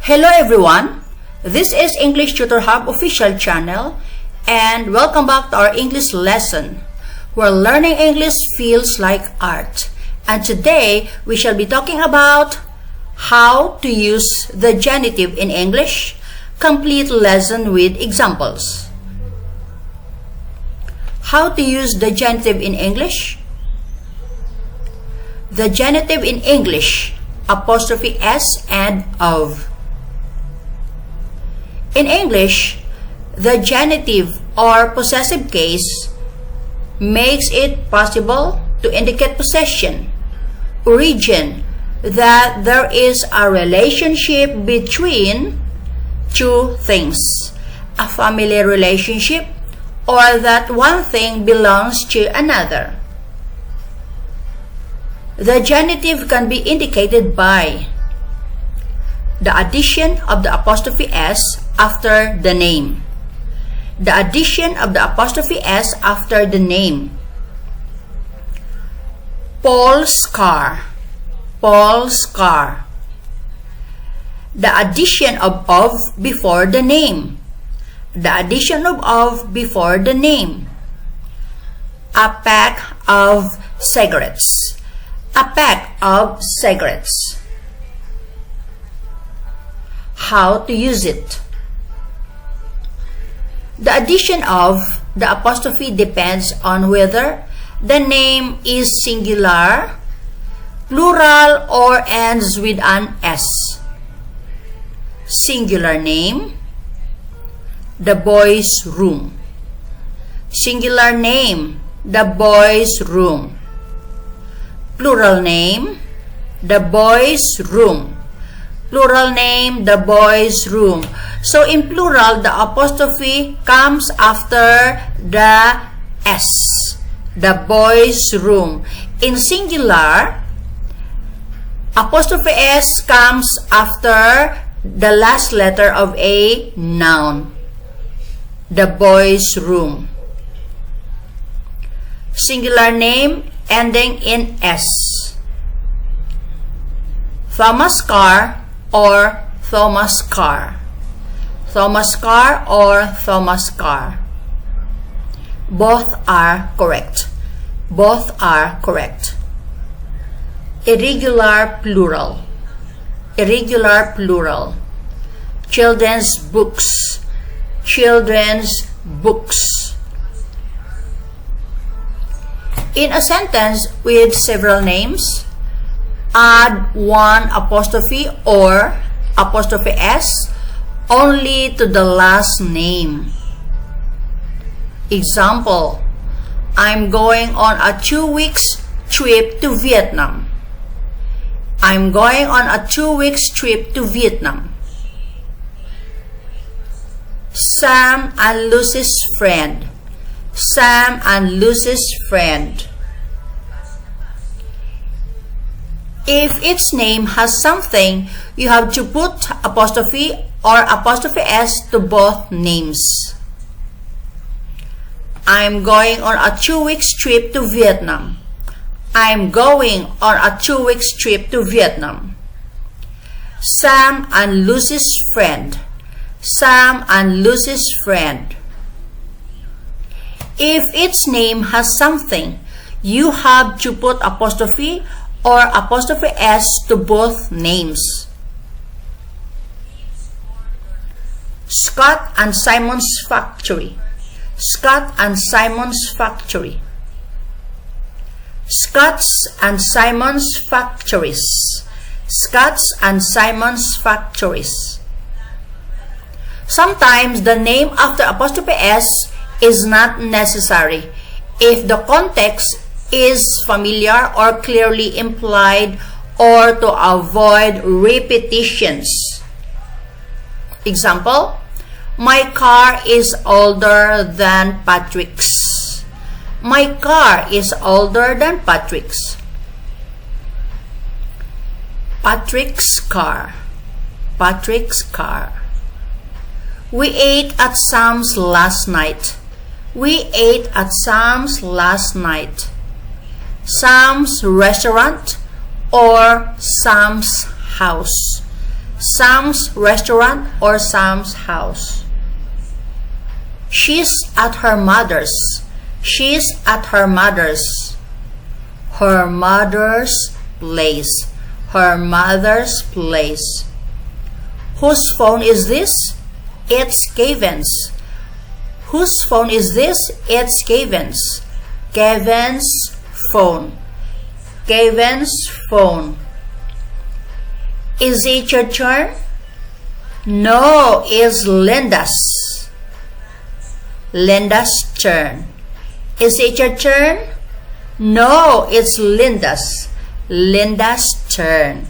Hello everyone, this is English Tutor Hub official channel and welcome back to our English lesson where learning English feels like art. And today we shall be talking about how to use the genitive in English, complete lesson with examples. How to use the genitive in English? The genitive in English, apostrophe s and of. In English, the genitive or possessive case makes it possible to indicate possession, origin, that there is a relationship between two things, a family relationship, or that one thing belongs to another. The genitive can be indicated by the addition of the apostrophe s after the name. The addition of the apostrophe s after the name. Paul's car. Paul's car. The addition of before the name. The addition of before the name. A pack of cigarettes. A pack of cigarettes. How to use it? The addition of the apostrophe depends on whether the name is singular, plural, or ends with an s. Singular name, the boys' room. Singular name, the boys' room. Plural name, the boys' room. Plural name, the boys' room. So in plural, the apostrophe comes after the s, the boys' room. In singular, apostrophe s comes after the last letter of a noun, the boys' room. Singular name ending in s. Thomas' car or Thomas' car. Thomas' car or Thomas' car. Both are correct. Both are correct. Irregular plural. Irregular plural. Children's books. Children's books. In a sentence with several names, add one apostrophe or apostrophe s only to the last name. Example, I'm going on a 2 weeks trip to Vietnam. I'm going on a 2 weeks trip to Vietnam. Sam and Lucy's friend. Sam and Lucy's friend. If its name has something, you have to put apostrophe or apostrophe s to both names. I'm going on a 2 weeks trip to Vietnam. I'm going on a 2 weeks trip to Vietnam. Sam and Lucy's friend. Sam and Lucy's friend. If its name has something, you have to put apostrophe or apostrophe s to both names. Scott and Simon's factory. Scott and Simon's factory. Scott's and Simon's factories. Scott's and Simon's factories. Sometimes the name after apostrophe s is not necessary if the context is familiar or clearly implied or to avoid repetitions. Example, my car is older than Patrick's. My car is older than Patrick's. Patrick's car. Patrick's car. We ate at Sam's last night. We ate at Sam's last night. Sam's restaurant or Sam's house. Sam's restaurant or Sam's house. She's at her mother's. She's at her mother's. Her mother's place. Her mother's place. Whose phone is this? It's Kevin's. Whose phone is this? It's Kevin's. Kevin's phone. Kevin's phone. Is it your turn? No, it's Linda's. Linda's turn. Is it your turn? No, it's Linda's. Linda's turn.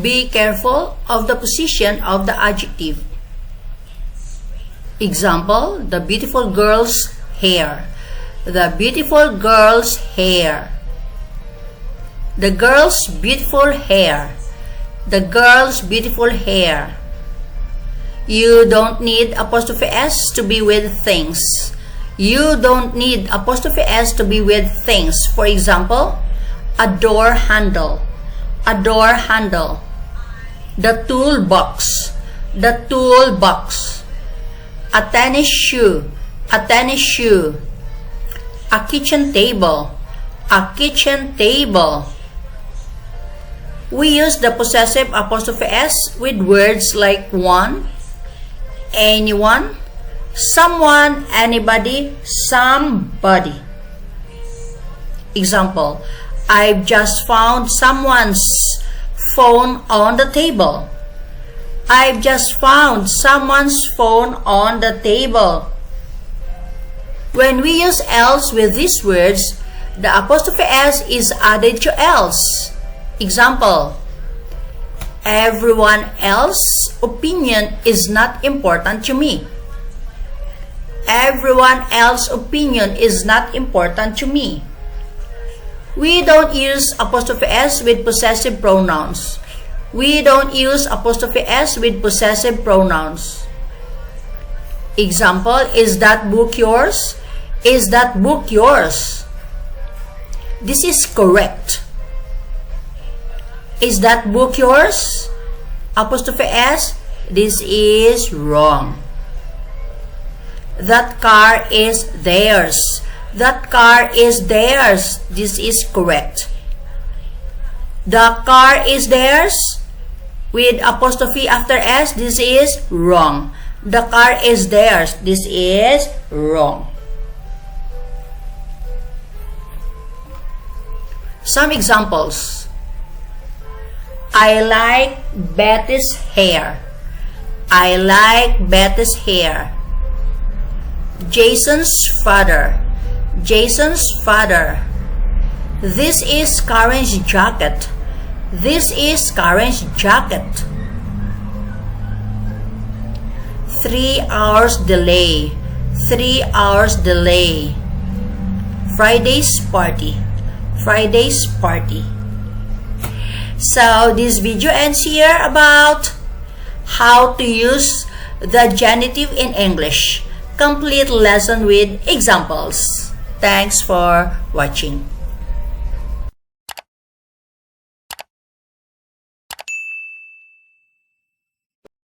Be careful of the position of the adjective. Example, the beautiful girl's hair. The beautiful girl's hair. The girl's beautiful hair. The girl's beautiful hair. You don't need apostrophe S to be with things. You don't need apostrophe S to be with things. For example, a door handle. A door handle. The toolbox. The toolbox. A tennis shoe. A tennis shoe. A kitchen table. A kitchen table. We use the possessive apostrophe S with words like one, anyone, someone, anybody, somebody. Example, I've just found someone's phone on the table. I've just found someone's phone on the table. When we use else with these words, the apostrophe S is added to else. Example, everyone else's opinion is not important to me. Everyone else's opinion is not important to me. We don't use apostrophe S with possessive pronouns. We don't use apostrophe S with possessive pronouns. Example, is that book yours? Is that book yours? This is correct. Is that book yours? Apostrophe S, this is wrong. That car is theirs. That car is theirs. This is correct. The car is theirs. With apostrophe after S, this is wrong. The car is theirs. This is wrong. Some examples. I like Betty's hair. I like Betty's hair. Jason's father. Jason's father. This is Karen's jacket. This is Karen's jacket. 3 hours delay. 3 hours delay. Friday's party. Friday's party. So this video ends here about how to use the genitive in English. Complete lesson with examples. Thanks for watching.